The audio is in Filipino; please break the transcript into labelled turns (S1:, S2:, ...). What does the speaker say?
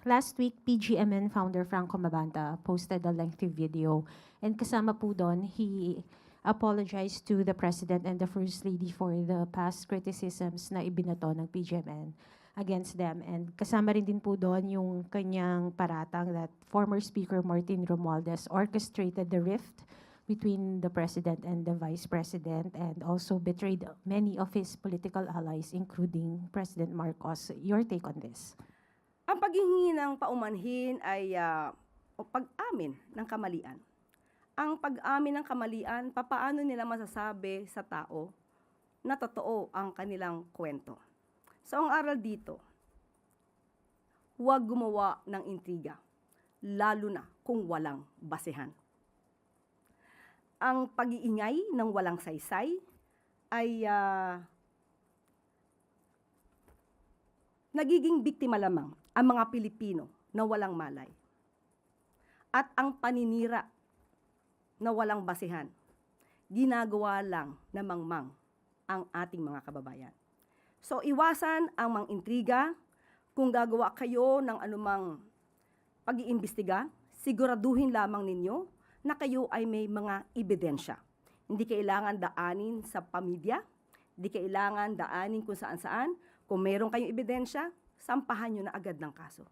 S1: Last week, PGMN founder Franco Mabanta posted a lengthy video, and kasama po doon, he apologized to the President and the First Lady for the past criticisms na ibinato ng PGMN against them. And kasama rin din po doon yung kanyang paratang that former Speaker Martin Romualdez orchestrated the rift between the President and the Vice President and also betrayed many of his political allies, including President Marcos. Your take on this?
S2: Ang paghingi ng paumanhin ay o pag-amin ng kamalian. Ang pag-amin ng kamalian, papaano nila masasabi sa tao na totoo ang kanilang kwento. So ang aral dito, huwag gumawa ng intriga, lalo na kung walang basehan. Ang pag-iingay ng walang saysay ay nagiging biktima lamang ang mga Pilipino na walang malay. At ang paninira na walang basehan, ginagawa lang na mangmang ang ating mga kababayan. So iwasan ang mang-intriga. Kung gagawa kayo ng anumang pag-iimbestiga, siguraduhin lamang ninyo na kayo ay may mga ebidensya. Hindi kailangan daanin sa pamilya, hindi kailangan daanin kung saan-saan. Kung meron kayong ebidensya, sampahan nyo na agad ng kaso.